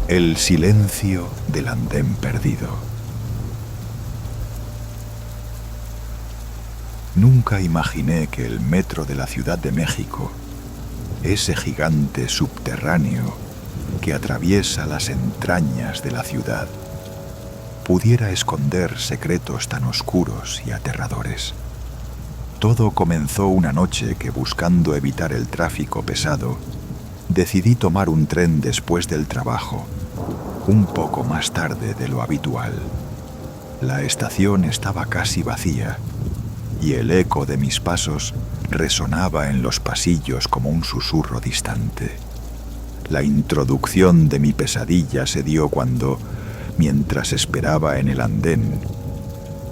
El silencio del andén perdido. Nunca imaginé que el metro de la Ciudad de México, ese gigante subterráneo que atraviesa las entrañas de la ciudad, pudiera esconder secretos tan oscuros y aterradores. Todo comenzó una noche que, buscando evitar el tráfico pesado, decidí tomar un tren después del trabajo, un poco más tarde de lo habitual. La estación estaba casi vacía y el eco de mis pasos resonaba en los pasillos como un susurro distante. La introducción de mi pesadilla se dio cuando, mientras esperaba en el andén,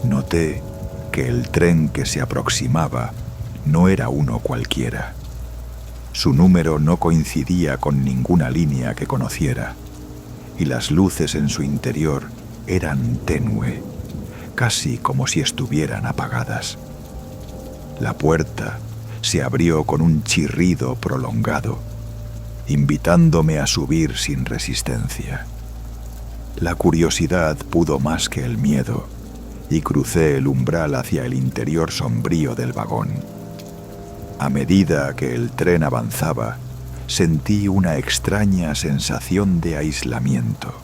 noté que el tren que se aproximaba no era uno cualquiera. Su número no coincidía con ninguna línea que conociera, y las luces en su interior eran tenue, casi como si estuvieran apagadas. La puerta se abrió con un chirrido prolongado, invitándome a subir sin resistencia. La curiosidad pudo más que el miedo, y crucé el umbral hacia el interior sombrío del vagón. A medida que el tren avanzaba, sentí una extraña sensación de aislamiento.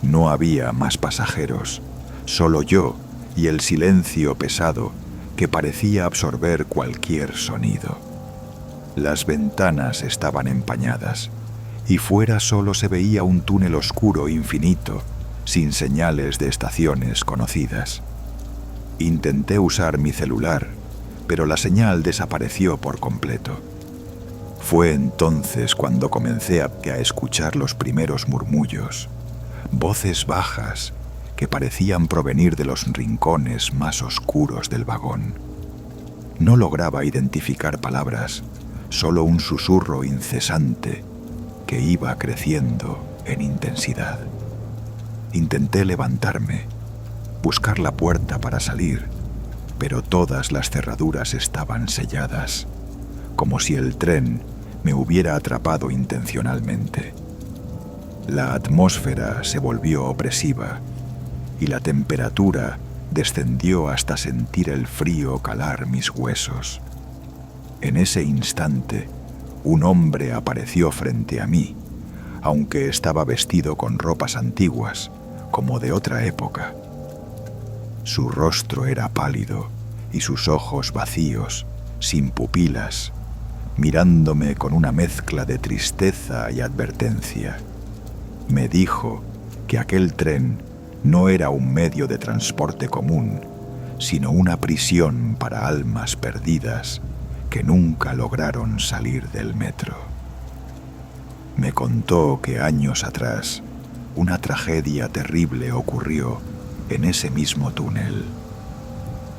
No había más pasajeros, solo yo y el silencio pesado que parecía absorber cualquier sonido. Las ventanas estaban empañadas, y fuera solo se veía un túnel oscuro infinito, sin señales de estaciones conocidas. Intenté usar mi celular, pero la señal desapareció por completo. Fue entonces cuando comencé a escuchar los primeros murmullos, voces bajas que parecían provenir de los rincones más oscuros del vagón. No lograba identificar palabras, solo un susurro incesante que iba creciendo en intensidad. Intenté levantarme, buscar la puerta para salir, pero todas las cerraduras estaban selladas, como si el tren me hubiera atrapado intencionalmente. La atmósfera se volvió opresiva y la temperatura descendió hasta sentir el frío calar mis huesos. En ese instante, un hombre apareció frente a mí, aunque estaba vestido con ropas antiguas, como de otra época. Su rostro era pálido y sus ojos vacíos, sin pupilas, mirándome con una mezcla de tristeza y advertencia. Me dijo que aquel tren no era un medio de transporte común, sino una prisión para almas perdidas que nunca lograron salir del metro. Me contó que años atrás una tragedia terrible ocurrió en ese mismo túnel.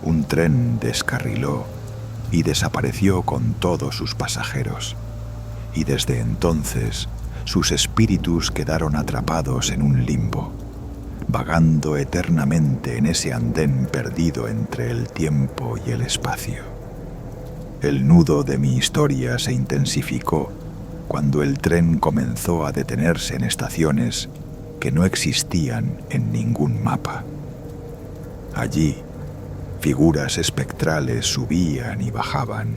Un tren descarriló y desapareció con todos sus pasajeros, y desde entonces sus espíritus quedaron atrapados en un limbo, vagando eternamente en ese andén perdido entre el tiempo y el espacio. El nudo de mi historia se intensificó cuando el tren comenzó a detenerse en estaciones que no existían en ningún mapa. Allí, figuras espectrales subían y bajaban,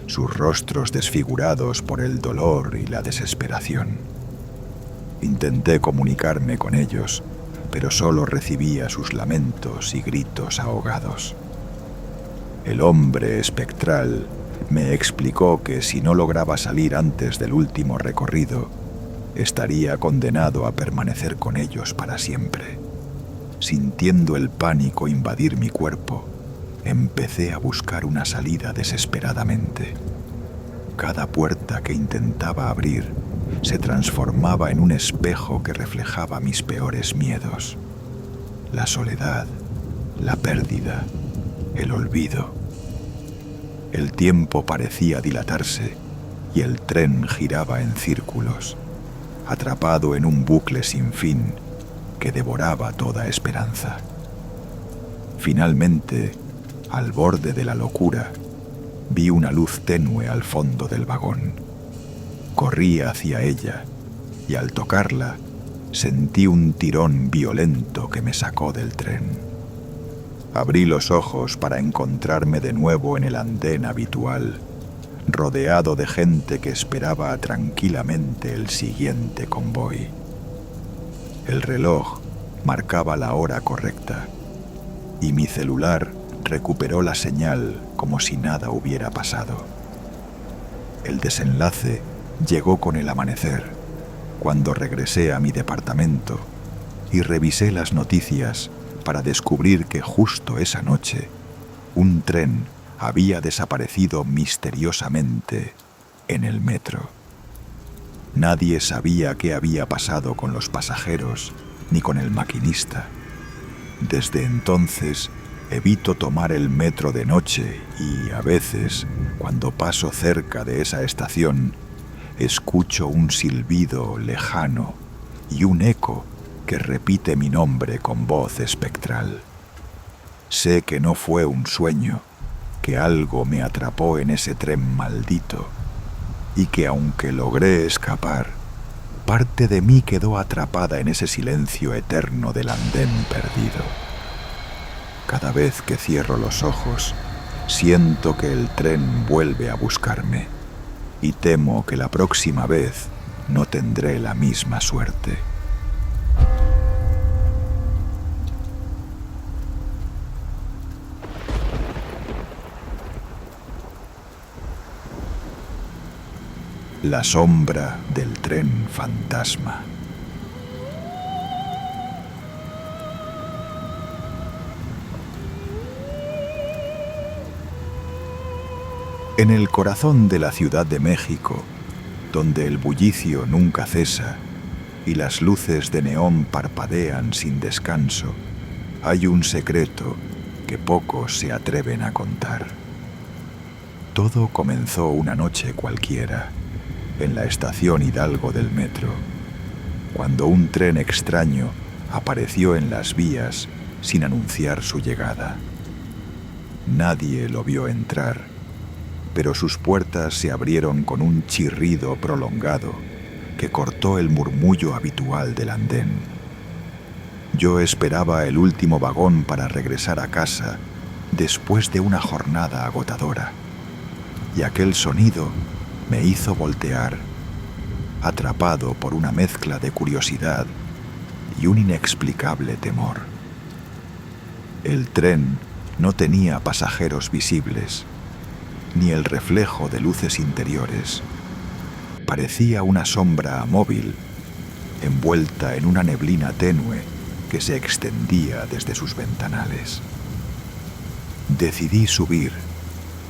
sus rostros desfigurados por el dolor y la desesperación. Intenté comunicarme con ellos, pero solo recibía sus lamentos y gritos ahogados. El hombre espectral me explicó que si no lograba salir antes del último recorrido, estaría condenado a permanecer con ellos para siempre. Sintiendo el pánico invadir mi cuerpo, empecé a buscar una salida desesperadamente. Cada puerta que intentaba abrir se transformaba en un espejo que reflejaba mis peores miedos: la soledad, la pérdida, el olvido. El tiempo parecía dilatarse y el tren giraba en círculos, atrapado en un bucle sin fin que devoraba toda esperanza. Finalmente, al borde de la locura, Vi una luz tenue al fondo del vagón. Corrí hacia ella y al tocarla sentí un tirón violento que me sacó del tren. Abrí los ojos para encontrarme de nuevo en el andén habitual, rodeado de gente que esperaba tranquilamente el siguiente convoy. El reloj marcaba la hora correcta y mi celular recuperó la señal como si nada hubiera pasado. El desenlace llegó con el amanecer, cuando regresé a mi departamento y revisé las noticias para descubrir que justo esa noche un tren había desaparecido misteriosamente en el metro. Nadie sabía qué había pasado con los pasajeros ni con el maquinista. Desde entonces evito tomar el metro de noche y, a veces, cuando paso cerca de esa estación, escucho un silbido lejano y un eco que repite mi nombre con voz espectral. Sé que no fue un sueño, que algo me atrapó en ese tren maldito y que, aunque logré escapar, parte de mí quedó atrapada en ese silencio eterno del andén perdido. Cada vez que cierro los ojos, siento que el tren vuelve a buscarme y temo que la próxima vez no tendré la misma suerte. La sombra del tren fantasma. En el corazón de la Ciudad de México, donde el bullicio nunca cesa y las luces de neón parpadean sin descanso, hay un secreto que pocos se atreven a contar. Todo comenzó una noche cualquiera, en la estación Hidalgo del metro, cuando un tren extraño apareció en las vías sin anunciar su llegada. Nadie lo vio entrar, pero sus puertas se abrieron con un chirrido prolongado que cortó el murmullo habitual del andén. Yo esperaba el último vagón para regresar a casa después de una jornada agotadora, y aquel sonido me hizo voltear, atrapado por una mezcla de curiosidad y un inexplicable temor. El tren no tenía pasajeros visibles, ni el reflejo de luces interiores. Parecía una sombra móvil, envuelta en una neblina tenue que se extendía desde sus ventanales. Decidí subir,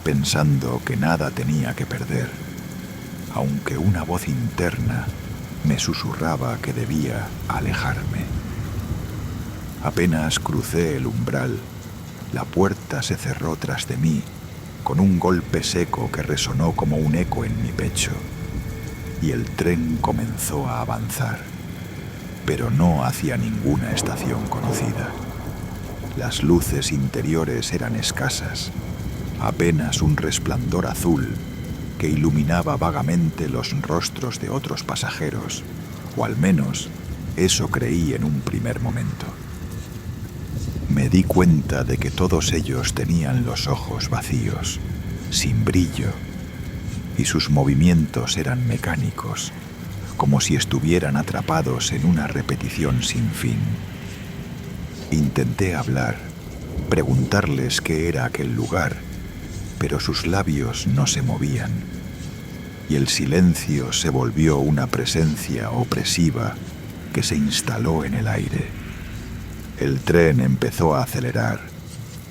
pensando que nada tenía que perder, aunque una voz interna me susurraba que debía alejarme. Apenas crucé el umbral, la puerta se cerró tras de mí con un golpe seco que resonó como un eco en mi pecho, y el tren comenzó a avanzar, pero no hacia ninguna estación conocida. Las luces interiores eran escasas, apenas un resplandor azul que iluminaba vagamente los rostros de otros pasajeros, o al menos eso creí en un primer momento. Me di cuenta de que todos ellos tenían los ojos vacíos, sin brillo, y sus movimientos eran mecánicos, como si estuvieran atrapados en una repetición sin fin. Intenté hablar, preguntarles qué era aquel lugar, pero sus labios no se movían, y el silencio se volvió una presencia opresiva que se instaló en el aire. El tren empezó a acelerar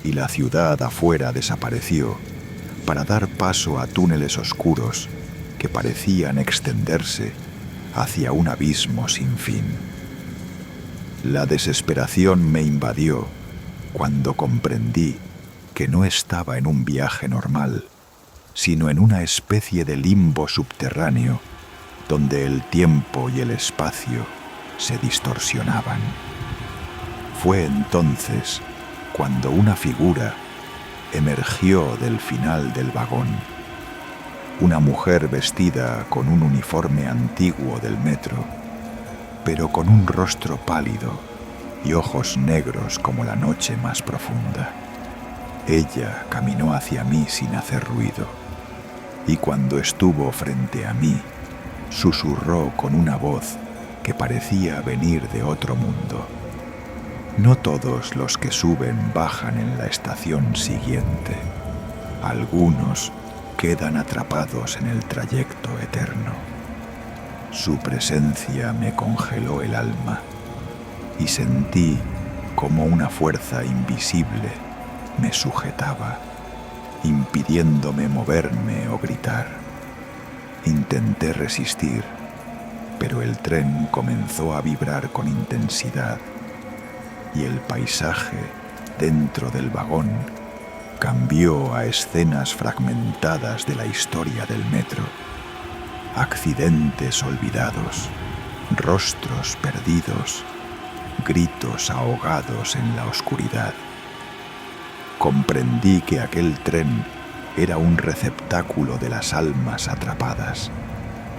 y la ciudad afuera desapareció para dar paso a túneles oscuros que parecían extenderse hacia un abismo sin fin. La desesperación me invadió cuando comprendí que no estaba en un viaje normal, sino en una especie de limbo subterráneo donde el tiempo y el espacio se distorsionaban. Fue entonces cuando una figura, emergió del final del vagón. Una mujer vestida con un uniforme antiguo del metro, pero con un rostro pálido y ojos negros como la noche más profunda. Ella caminó hacia mí sin hacer ruido, y cuando estuvo frente a mí, susurró con una voz que parecía venir de otro mundo. No todos los que suben bajan en la estación siguiente. Algunos quedan atrapados en el trayecto eterno. Su presencia me congeló el alma y sentí como una fuerza invisible me sujetaba, impidiéndome moverme o gritar. Intenté resistir, pero el tren comenzó a vibrar con intensidad y el paisaje dentro del vagón cambió a escenas fragmentadas de la historia del metro. Accidentes olvidados, rostros perdidos, gritos ahogados en la oscuridad. Comprendí que aquel tren era un receptáculo de las almas atrapadas,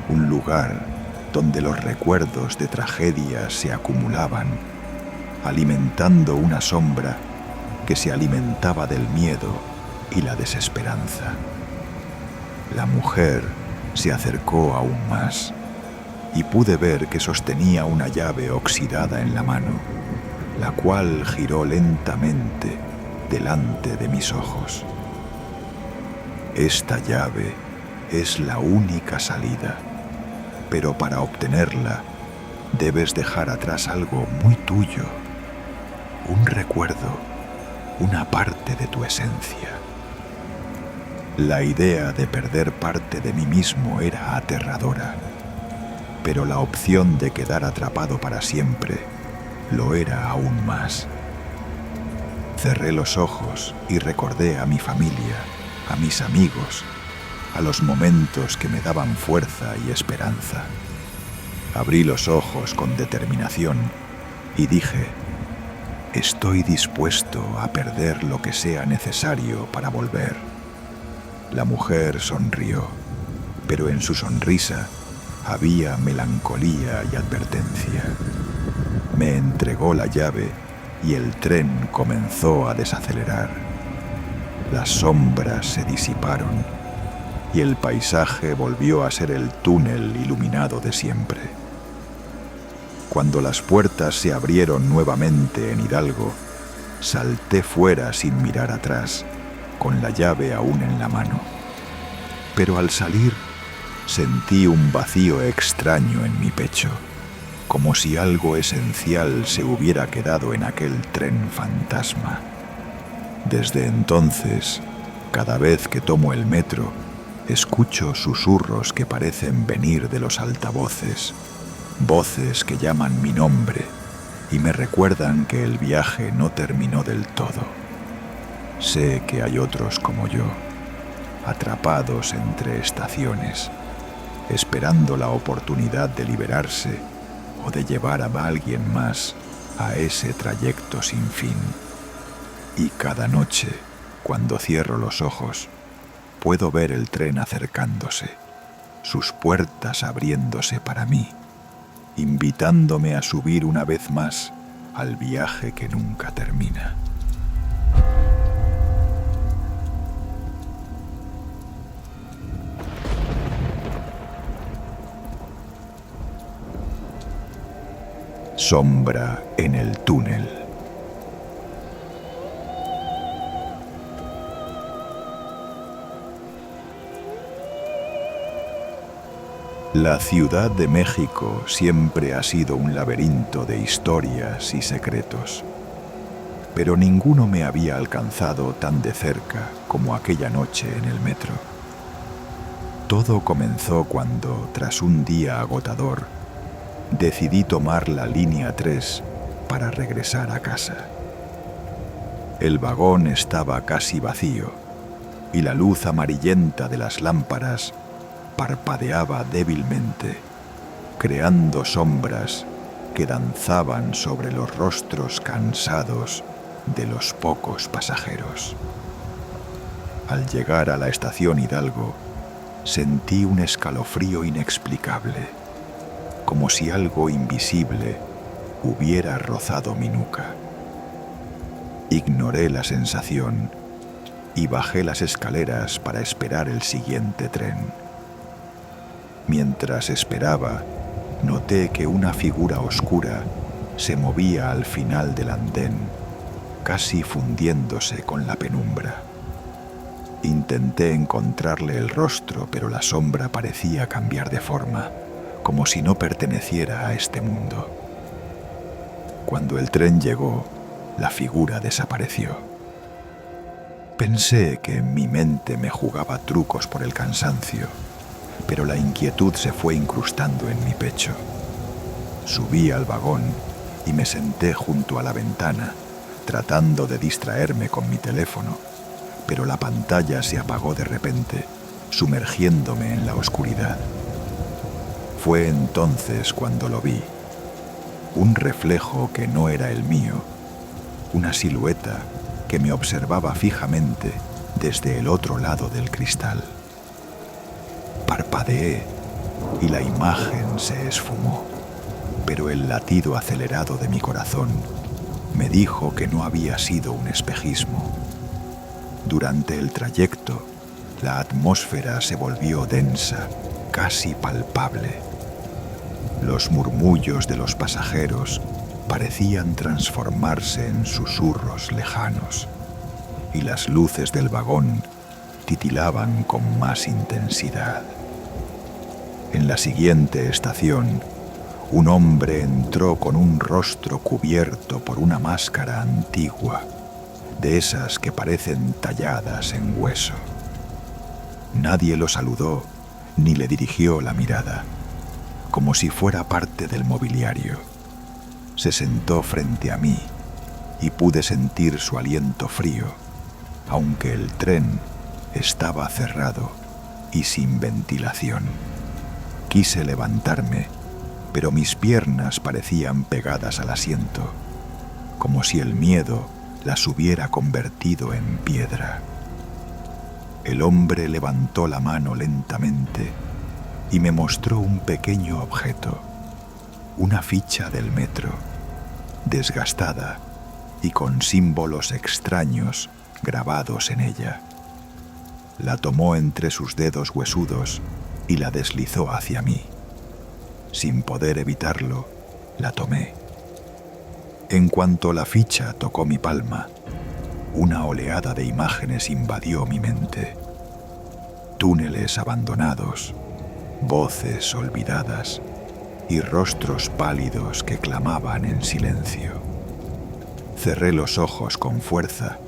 un lugar donde los recuerdos de tragedias se acumulaban, alimentando una sombra que se alimentaba del miedo y la desesperanza. La mujer se acercó aún más y pude ver que sostenía una llave oxidada en la mano, la cual giró lentamente delante de mis ojos. Esta llave es la única salida, pero para obtenerla debes dejar atrás algo muy tuyo, un recuerdo, una parte de tu esencia. La idea de perder parte de mí mismo era aterradora, pero la opción de quedar atrapado para siempre lo era aún más. Cerré los ojos y recordé a mi familia, a mis amigos, a los momentos que me daban fuerza y esperanza. Abrí los ojos con determinación y dije: estoy dispuesto a perder lo que sea necesario para volver. La mujer sonrió, pero en su sonrisa había melancolía y advertencia. Me entregó la llave y el tren comenzó a desacelerar. Las sombras se disiparon y el paisaje volvió a ser el túnel iluminado de siempre. Cuando las puertas se abrieron nuevamente en Hidalgo, salté fuera sin mirar atrás, con la llave aún en la mano. Pero al salir, sentí un vacío extraño en mi pecho, como si algo esencial se hubiera quedado en aquel tren fantasma. Desde entonces, cada vez que tomo el metro, escucho susurros que parecen venir de los altavoces, voces que llaman mi nombre y me recuerdan que el viaje no terminó del todo. Sé que hay otros como yo, atrapados entre estaciones, esperando la oportunidad de liberarse o de llevar a alguien más a ese trayecto sin fin. Y cada noche, cuando cierro los ojos, puedo ver el tren acercándose, sus puertas abriéndose para mí, invitándome a subir una vez más al viaje que nunca termina. Sombra en el túnel. La Ciudad de México siempre ha sido un laberinto de historias y secretos, pero ninguno me había alcanzado tan de cerca como aquella noche en el metro. Todo comenzó cuando, tras un día agotador, decidí tomar la línea 3 para regresar a casa. El vagón estaba casi vacío y la luz amarillenta de las lámparas parpadeaba débilmente, creando sombras que danzaban sobre los rostros cansados de los pocos pasajeros. Al llegar a la estación Hidalgo, sentí un escalofrío inexplicable, como si algo invisible hubiera rozado mi nuca. Ignoré la sensación y bajé las escaleras para esperar el siguiente tren. Mientras esperaba, noté que una figura oscura se movía al final del andén, casi fundiéndose con la penumbra. Intenté encontrarle el rostro, pero la sombra parecía cambiar de forma, como si no perteneciera a este mundo. Cuando el tren llegó, la figura desapareció. Pensé que en mi mente me jugaba trucos por el cansancio, pero la inquietud se fue incrustando en mi pecho. Subí al vagón y me senté junto a la ventana, tratando de distraerme con mi teléfono, pero la pantalla se apagó de repente, sumergiéndome en la oscuridad. Fue entonces cuando lo vi. Un reflejo que no era el mío, una silueta que me observaba fijamente desde el otro lado del cristal. Parpadeé y la imagen se esfumó, pero el latido acelerado de mi corazón me dijo que no había sido un espejismo. Durante el trayecto, la atmósfera se volvió densa, casi palpable. Los murmullos de los pasajeros parecían transformarse en susurros lejanos, y las luces del vagón titilaban con más intensidad. En la siguiente estación, un hombre entró con un rostro cubierto por una máscara antigua, de esas que parecen talladas en hueso. Nadie lo saludó ni le dirigió la mirada, como si fuera parte del mobiliario. Se sentó frente a mí y pude sentir su aliento frío, aunque el tren estaba cerrado y sin ventilación. Quise levantarme, pero mis piernas parecían pegadas al asiento, como si el miedo las hubiera convertido en piedra. El hombre levantó la mano lentamente y me mostró un pequeño objeto, una ficha del metro, desgastada y con símbolos extraños grabados en ella. La tomó entre sus dedos huesudos y la deslizó hacia mí. Sin poder evitarlo, la tomé. En cuanto la ficha tocó mi palma, una oleada de imágenes invadió mi mente. Túneles abandonados, voces olvidadas y rostros pálidos que clamaban en silencio. Cerré los ojos con fuerza,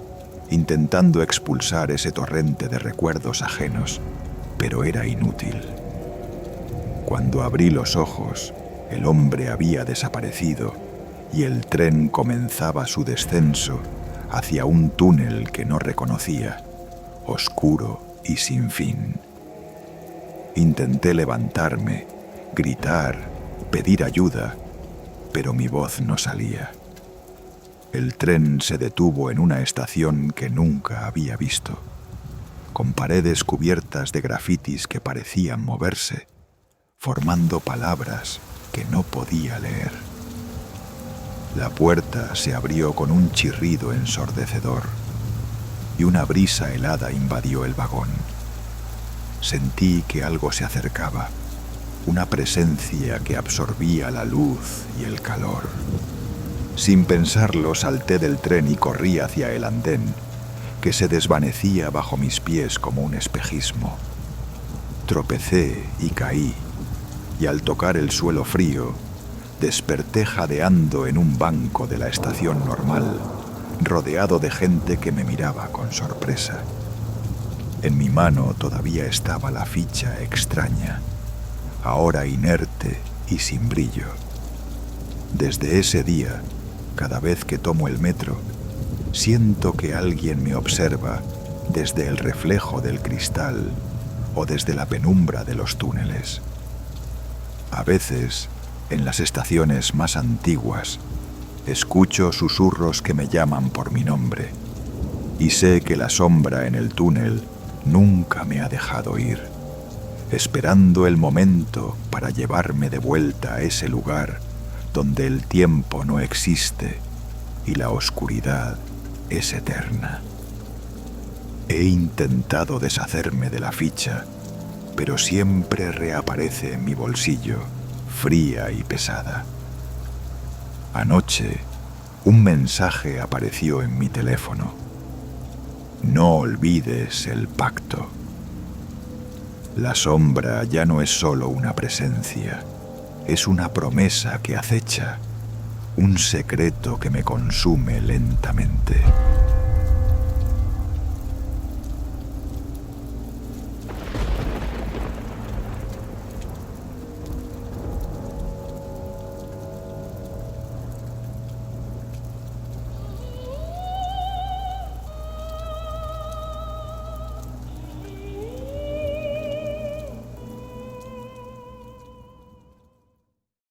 intentando expulsar ese torrente de recuerdos ajenos, pero era inútil. Cuando abrí los ojos, el hombre había desaparecido y el tren comenzaba su descenso hacia un túnel que no reconocía, oscuro y sin fin. Intenté levantarme, gritar, pedir ayuda, pero mi voz no salía. El tren se detuvo en una estación que nunca había visto, con paredes cubiertas de grafitis que parecían moverse, formando palabras que no podía leer. La puerta se abrió con un chirrido ensordecedor y una brisa helada invadió el vagón. Sentí que algo se acercaba, una presencia que absorbía la luz y el calor. Sin pensarlo, salté del tren y corrí hacia el andén, que se desvanecía bajo mis pies como un espejismo. Tropecé y caí, y al tocar el suelo frío, desperté jadeando en un banco de la estación normal, rodeado de gente que me miraba con sorpresa. En mi mano todavía estaba la ficha extraña, ahora inerte y sin brillo. Desde ese día, cada vez que tomo el metro, siento que alguien me observa desde el reflejo del cristal o desde la penumbra de los túneles. A veces, en las estaciones más antiguas, escucho susurros que me llaman por mi nombre y sé que la sombra en el túnel nunca me ha dejado ir, esperando el momento para llevarme de vuelta a ese lugar donde el tiempo no existe y la oscuridad es eterna. He intentado deshacerme de la ficha, pero siempre reaparece en mi bolsillo, fría y pesada. Anoche, un mensaje apareció en mi teléfono. No olvides el pacto. La sombra ya no es solo una presencia, es una promesa que acecha, un secreto que me consume lentamente.